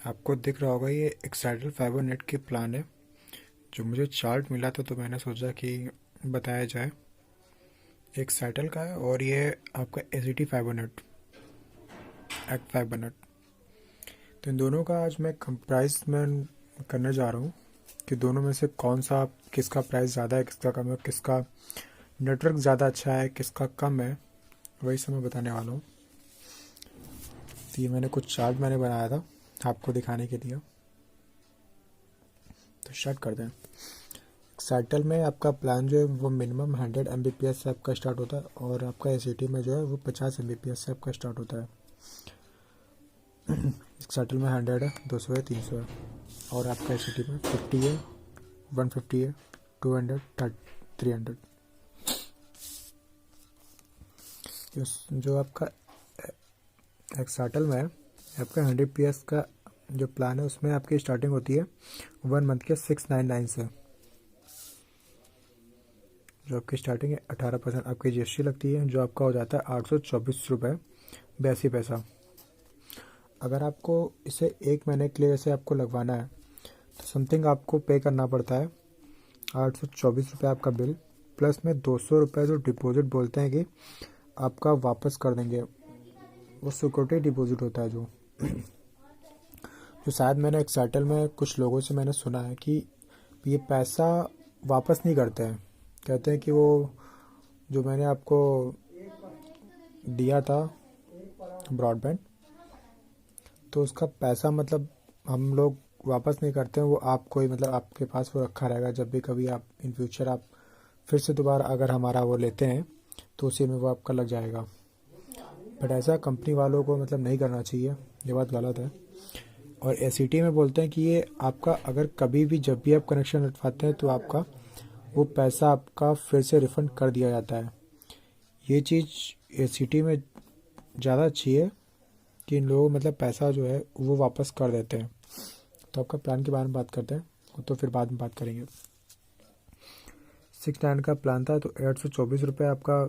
आपको दिख रहा होगा ये एक्साइटल फाइबर नेट की प्लान है। जो मुझे चार्ट मिला था तो मैंने सोचा कि बताया जाए। एक्साइटल का है और ये आपका ACT fibre net, act fibre net. तो इन दोनों का आज मैं कंपैरिजन करने जा रहा हूँ कि दोनों में से कौन सा, किसका प्राइस ज़्यादा है, किसका कम है, किसका नेटवर्क ज़्यादा अच्छा है, किसका कम है, वही सब मैं बताने वाला हूँ। तो ये मैंने कुछ चार्ट बनाया था आपको दिखाने के लिए। तो स्टार्ट करते हैं। एक्साइटल में आपका प्लान जो है वो मिनिमम 100 Mbps से आपका स्टार्ट होता है और आपका एसीटी में जो है वो 50 Mbps से आपका स्टार्ट होता है। एक्साइटल में 100 है, 200 है, 300 है और आपका एसीटी में 50 है, 150 है, 200, 300। जो आपका एक्साइटल में है, आपका 100 PS का जो प्लान है उसमें आपकी स्टार्टिंग होती है 1 मंथ के 699 से। जो आपकी स्टार्टिंग है 18% आपकी जीएसटी लगती है, जो आपका हो जाता है 824 रुपये 82 पैसा। अगर आपको इसे 1 महीने के लिए जैसे आपको लगवाना है तो समथिंग आपको पे करना पड़ता है 824 रुपये आपका बिल, प्लस में 200 रुपये जो डिपॉजिट बोलते हैं कि आपका वापस कर देंगे, वो सिक्योरिटी डिपॉजिट होता है। जो शायद मैंने एक्साइटल में कुछ लोगों से मैंने सुना है कि ये पैसा वापस नहीं करते हैं। कहते हैं कि वो जो मैंने आपको दिया था ब्रॉडबैंड, तो उसका पैसा मतलब हम लोग वापस नहीं करते हैं, वो आपको ही मतलब आपके पास वो रखा रहेगा। जब भी कभी आप इन फ्यूचर आप फिर से दोबारा अगर हमारा वो लेते हैं तो उसी में वो आपका लग जाएगा। बट ऐसा कंपनी वालों को मतलब नहीं करना चाहिए, ये बात गलत है। और एसीटी में बोलते हैं कि ये आपका अगर कभी भी जब भी आप कनेक्शन लटवाते हैं तो आपका वो पैसा आपका फिर से रिफ़ंड कर दिया जाता है। ये चीज़ एसीटी में ज़्यादा अच्छी है कि इन लोगों मतलब पैसा जो है वो वापस कर देते हैं। तो आपका प्लान के बारे में बात करते हैं, वो तो फिर बाद में बात करेंगे। 6 9 का प्लान था तो 824 रुपये आपका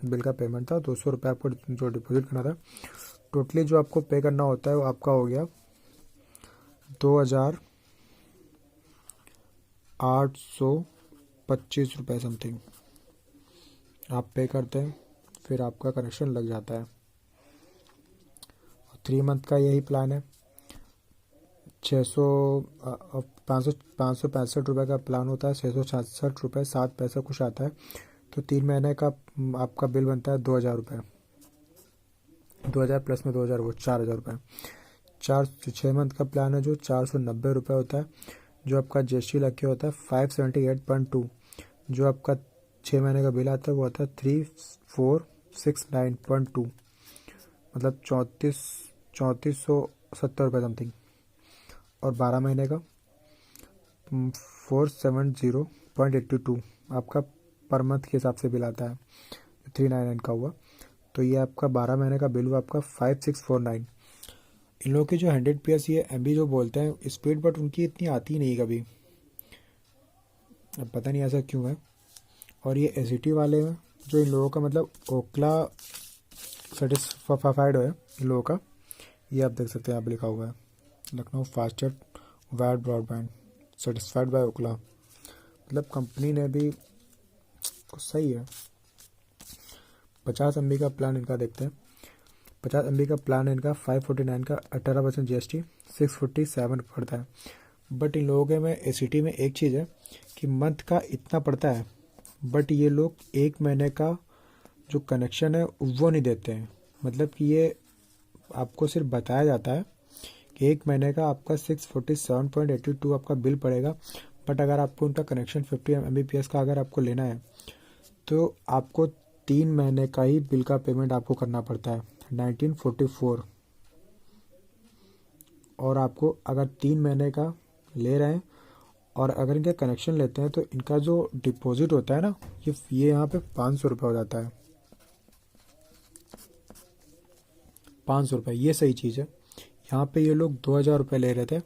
बिल का पेमेंट था, 200 रुपये आपको जो डिपॉजिट करना था। टोटली जो आपको पे करना होता है वो आपका हो गया 2825 रुपये समथिंग आप पे करते हैं, फिर आपका कनेक्शन लग जाता है। 3 मंथ का यही प्लान है। 565 रुपये का प्लान होता है, 666 रुपये 7 पैसा कुछ आता है। तो 3 महीने का आपका बिल बनता है 2000 रुपये, 2000 प्लस में 2000 वो 4000 रुपये। 6 मंथ का प्लान है जो 490 रुपये होता है, जो आपका जीएसटी लग के होता है 578.2। जो आपका 6 महीने का बिल आता है वो आता है 3469.2, मतलब 3470 रुपये समथिंग। और 12 महीने का 470.82 आपका पर मंथ के हिसाब से बिल आता है, 399 का हुआ। तो ये आपका 12 महीने का बिल हुआ आपका 5649। इन लोगों की जो 100 PS ये MB जो बोलते हैं स्पीड, बट उनकी इतनी आती नहीं कभी, अब पता नहीं ऐसा क्यों है। और ये एसीटी वाले हैं जो इन लोगों का मतलब ओखला सर्टिफाइड है इन लोगों का, ये आप देख सकते हैं यहाँ पे लिखा हुआ है Lucknow fastest wired broadband certified by Okhla. मतलब कंपनी ने भी कुछ सही है। 50 MB का प्लान इनका देखते हैं। 50 MB का प्लान इनका 549 का 18% जीएसटी 647 पड़ता है। बट इन लोगों के में एसीटी में एक चीज़ है कि मंथ का इतना पड़ता है, बट ये लोग 1 महीने का जो कनेक्शन है वो नहीं देते हैं। मतलब कि ये आपको सिर्फ बताया जाता है कि 1 महीने का आपका 647.82 आपका बिल पड़ेगा। बट अगर आपको उनका कनेक्शन 50 Mbps का अगर आपको लेना है तो आपको 3 महीने का ही बिल का पेमेंट आपको करना पड़ता है 1944। और आपको अगर 3 महीने का ले रहे हैं और अगर इनका कनेक्शन लेते हैं तो इनका जो डिपॉजिट होता है ना, ये यहाँ पे 500 रुपये हो जाता है। 500 रुपये ये सही चीज़ है। यहाँ पे ये लोग 2000 रुपये ले रहे थे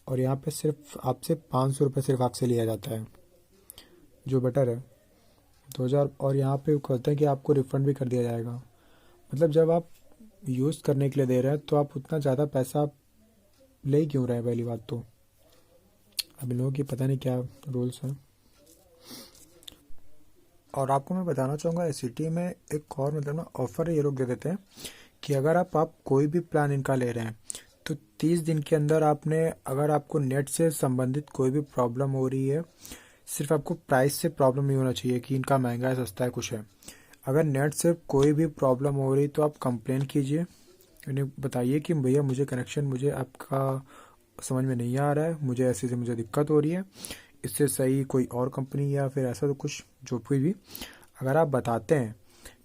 और यहाँ पे सिर्फ आपसे 500 रुपये सिर्फ आपसे लिया जाता है, जो बेटर है 2000। और यहाँ पे कहते हैं कि आपको रिफ़ंड भी कर दिया जाएगा। मतलब जब आप यूज़ करने के लिए दे रहे हैं तो आप उतना ज़्यादा पैसा ले ही क्यों रहे हैं, पहली बात तो। अब इन लोगों की पता नहीं क्या रूल्स हैं। और आपको मैं बताना चाहूँगा सिटी में एक और मतलब ना ऑफ़र ये लोग दे देते हैं कि अगर आप कोई भी प्लान इनका ले रहे हैं तो 30 दिन के अंदर आपने, अगर आपको नेट से संबंधित कोई भी प्रॉब्लम हो रही है, सिर्फ आपको प्राइस से प्रॉब्लम नहीं होना चाहिए कि इनका महंगा है सस्ता है कुछ है। अगर नेट से कोई भी प्रॉब्लम हो रही तो आप कंप्लेन कीजिए, इन्हें बताइए कि भैया मुझे कनेक्शन, मुझे आपका समझ में नहीं आ रहा है, मुझे ऐसे से मुझे दिक्कत हो रही है, इससे सही कोई और कंपनी या फिर ऐसा तो कुछ जो भी अगर आप बताते हैं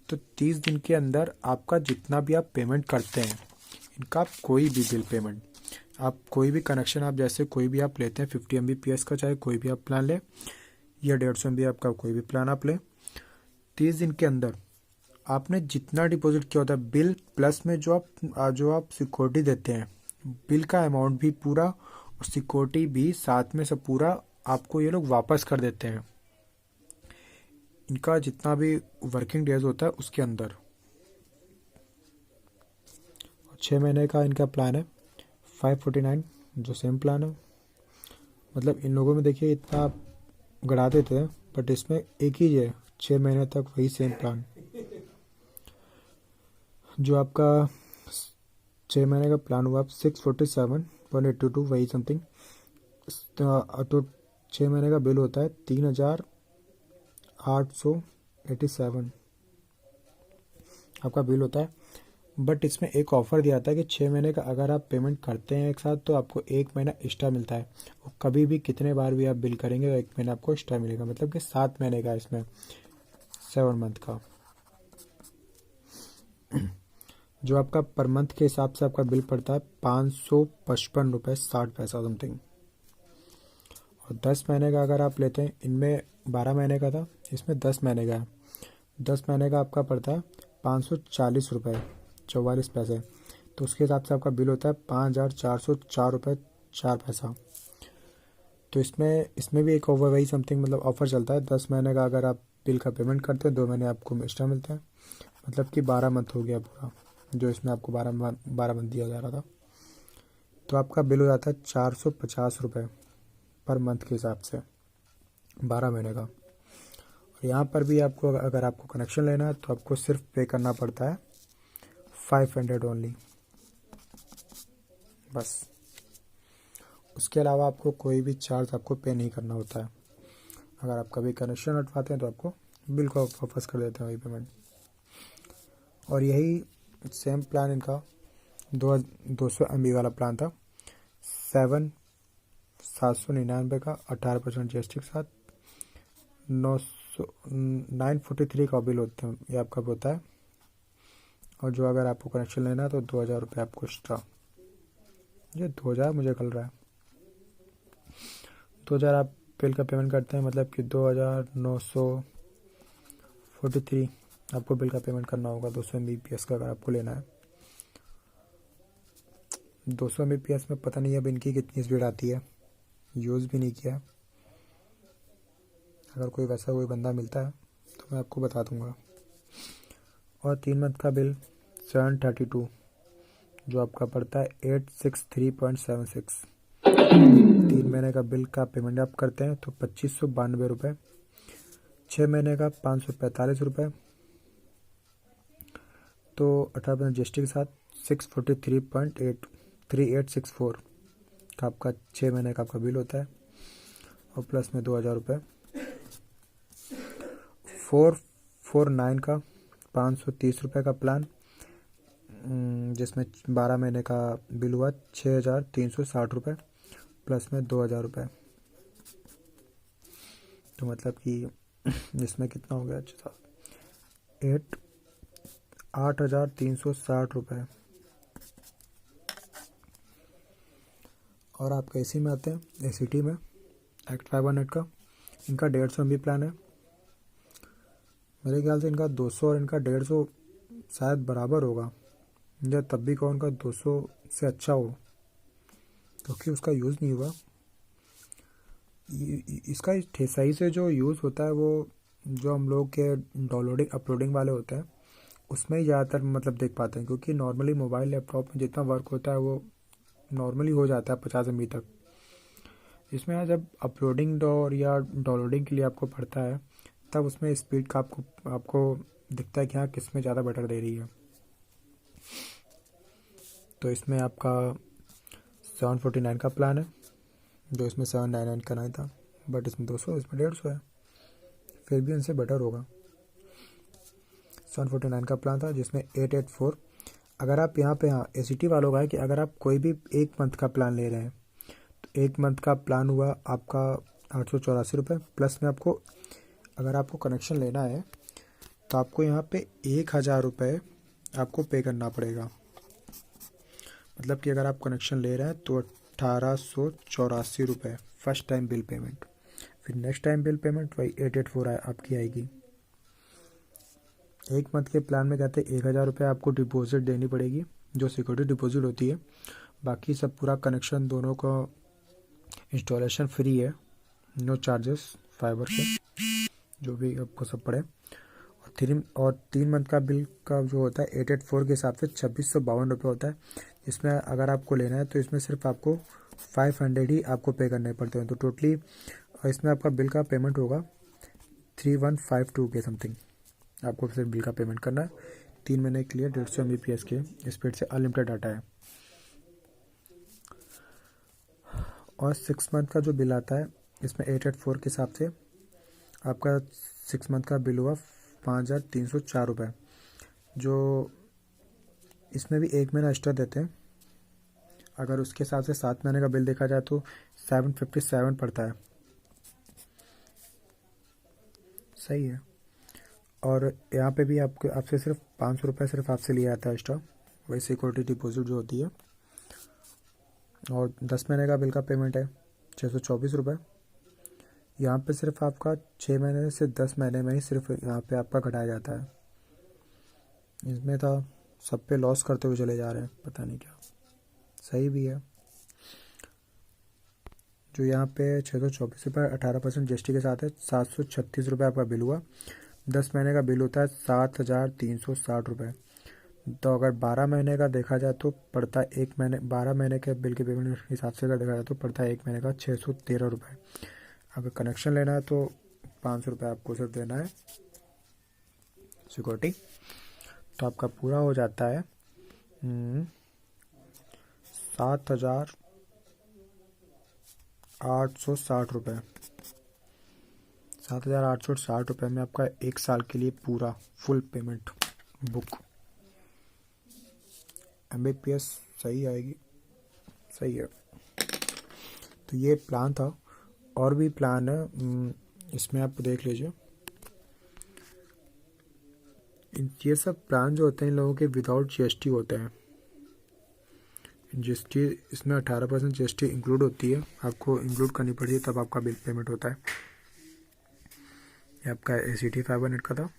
तो 30 दिन के अंदर आपका जितना भी आप पेमेंट करते हैं इनका, आप कोई भी बिल पेमेंट, आप कोई भी कनेक्शन, आप जैसे कोई भी आप लेते हैं 50 Mbps का, चाहे कोई भी आप प्लान लें या 150 MB आपका कोई भी प्लान आप लें, 30 दिन के अंदर आपने जितना डिपॉजिट किया होता है बिल प्लस में जो आप सिक्योरिटी देते हैं, बिल का अमाउंट भी पूरा और सिक्योरिटी भी साथ में सब पूरा आपको ये लोग वापस कर देते हैं, इनका जितना भी वर्किंग डेज होता है उसके अंदर। 6 महीने का इनका प्लान है 549, जो सेम प्लान है। मतलब इन लोगों में देखिए इतना गड़ा देते हैं, बट इसमें एक ही है 6 महीने तक वही सेम प्लान। जो आपका 6 महीने का प्लान हुआ आप 647.82 वही समथिंग, तो 6 महीने का बिल होता है 3887 आपका बिल होता है। बट इसमें एक ऑफ़र दिया था कि 6 महीने का अगर आप पेमेंट करते हैं एक साथ तो आपको 1 महीना एक्स्ट्रा मिलता है, और कभी भी कितने बार भी आप बिल करेंगे 1 महीना आपको एक्स्ट्रा मिलेगा, मतलब कि 7 महीने का इसमें 7 मंथ का। जो आपका पर मंथ के हिसाब से आपका बिल पड़ता है 555 रुपये 60 पैसा समथिंग। और 10 महीने का अगर आप लेते हैं, इनमें 12 महीने का था, इसमें 10 महीने का है। 10 महीने का आपका पड़ता है 540 रुपये 44 पैसे, तो उसके हिसाब से आपका बिल होता है 5404 रुपये 4 पैसा। तो इसमें भी एक ओवर वही समथिंग मतलब ऑफ़र चलता है। 10 महीने का अगर आप बिल का पेमेंट करते हैं 2 महीने आपको एक्स्ट्रा मिलता है, मतलब कि 12 मंथ हो गया पूरा, जो इसमें आपको 12 मंथ दिया जा रहा था। तो आपका बिल हो जाता है 450 रुपये पर मंथ के हिसाब से 12 महीने का। और यहाँ पर भी आपको अगर आपको कनेक्शन लेना है तो आपको सिर्फ पे करना पड़ता है 500 ओनली, बस। उसके अलावा आपको कोई भी चार्ज आपको पे नहीं करना होता है। अगर आप कभी कनेक्शन हटवाते हैं तो आपको बिल को वापस कर देते हैं वही पेमेंट। और यही सेम प्लान इनका 200 MB वाला प्लान था, 799 का 18% GST के साथ 943 का बिल होता है, ये आपका होता है। और जो अगर आपको कनेक्शन लेना है तो 2000 रुपये आपको एक्स्ट्रा, ये 2000 मुझे कल रहा है, 2000 आप बिल का पेमेंट करते हैं, मतलब कि 2943 आपको बिल का पेमेंट करना होगा 200 Mbps का अगर आपको लेना है। 200 Mbps में पता नहीं अब इनकी कितनी स्पीड आती है, यूज़ भी नहीं किया। अगर कोई वैसा कोई बंदा मिलता है तो मैं आपको बता दूंगा। और 3 मंथ का बिल 732, जो आपका पड़ता है 863.76। 3 महीने का बिल का पेमेंट आप करते हैं तो 2592 रुपये। 6 महीने का 545 रुपये, तो 18% GST के साथ 643.3864 का आपका 6 महीने का आपका बिल होता है। और प्लस में 2000 रुपये। 449 का 530 रुपये का प्लान, जिसमें 12 महीने का बिल हुआ 6360 रुपये, प्लस में 2000 रुपये। तो मतलब कि इसमें कितना हो गया, अच्छा 8360 रुपये। और आप कैसी में आते हैं ACT में एक्ट 518 का, इनका 150 MB प्लान है। मेरे ख्याल से इनका 200 और इनका 150 शायद बराबर होगा, या तब भी कौन का 200 से अच्छा हो, क्योंकि उसका यूज़ नहीं हुआ। इसका सही से जो यूज़ होता है वो जो हम लोग के डाउनलोडिंग अपलोडिंग वाले होते हैं उसमें ही ज़्यादातर मतलब देख पाते हैं, क्योंकि नॉर्मली मोबाइल लैपटॉप में जितना वर्क होता है वो नॉर्मली हो जाता है 50 MB तक। इसमें जब अपलोडिंग और या डाउनलोडिंग के लिए आपको पड़ता है तब उसमें स्पीड का आपको दिखता है कि हाँ किस में ज़्यादा बेटर दे रही है। तो इसमें आपका 749 का प्लान है, जो इसमें 799 का नहीं था, बट इसमें 200, इसमें 150 है, फिर भी उनसे बेटर होगा। 749 का प्लान था जिसमें 884। अगर आप यहाँ पे ACT वालों का है कि अगर आप कोई भी 1 मंथ का प्लान ले रहे हैं तो 1 मंथ का प्लान हुआ आपका 884 रुपये, प्लस में आपको अगर आपको कनेक्शन लेना है तो आपको यहाँ पे 1000 रुपये आपको पे करना पड़ेगा। मतलब कि अगर आप कनेक्शन ले रहे हैं तो 1884 रुपये फर्स्ट टाइम बिल पेमेंट, फिर नेक्स्ट टाइम बिल पेमेंट वही 884 आपकी आएगी। 1 मंथ के प्लान में कहते हैं 1000 रुपये आपको डिपॉजिट देनी पड़ेगी, जो सिक्योरिटी डिपॉजिट होती है। बाकी सब पूरा कनेक्शन दोनों का इंस्टॉलेशन फ्री है, नो चार्जेस फाइबर के, जो भी आपको सब पड़े। और 3 मंथ का बिल का जो होता है 884 के हिसाब से 2652 रुपये होता है। इसमें अगर आपको लेना है तो इसमें सिर्फ आपको 500 ही आपको पे करने पड़ते हैं। तो टोटली इसमें आपका बिल का पेमेंट होगा 3152 के समथिंग आपको सिर्फ बिल का पेमेंट करना है। 3 महीने के लिए 150 MBPS के स्पीड से अनलिमिटेड डाटा है। और 6 मंथ का जो बिल आता है इसमें 884 के हिसाब से आपका 6 मंथ का बिल हुआ 5304 रुपये, जो इसमें भी 1 महीना एक्स्ट्रा देते हैं। अगर उसके हिसाब से 7 महीने का बिल देखा जाए तो 757 पड़ता है, सही है। और यहाँ पे भी आपसे सिर्फ 500 रुपये सिर्फ आपसे लिया जाता है एक्स्ट्रा, वही सिक्योरिटी डिपॉजिट जो होती है। और 10 महीने का बिल का पेमेंट है 624 रुपये। यहाँ पे सिर्फ आपका 6 महीने से 10 महीने में ही सिर्फ यहाँ पे आपका घटाया जाता है। इसमें था सब पे लॉस करते हुए चले जा रहे हैं, पता नहीं क्या। सही भी है। जो यहाँ पे 624 रुपये 18% GST के साथ है, 736 रुपये आपका बिल हुआ। 10 महीने का बिल होता है 7360 रुपये। तो अगर 12 महीने का देखा जाए तो पड़ता है 12 महीने के बिल के पेमेंट के हिसाब से अगर देखा जाए तो पड़ता है 1 महीने का 613 रुपये। अगर कनेक्शन लेना है तो 500 रुपये आपको सिर्फ देना है सिक्योरिटी, तो आपका पूरा हो जाता है 7860 रुपये। 7860 रुपये में आपका 1 साल के लिए पूरा फुल पेमेंट बुक। MBPS सही आएगी, सही है। तो ये प्लान था, और भी प्लान है, इसमें आप देख लीजिए। ये सब प्लान जो होते हैं इन लोगों के विदाउट GST होते हैं। GST इसमें 18% GST इंक्लूड होती है, आपको इंक्लूड करनी पड़ती है तब आपका बिल पेमेंट होता है। ये आपका ACT फाइबर नेट का था।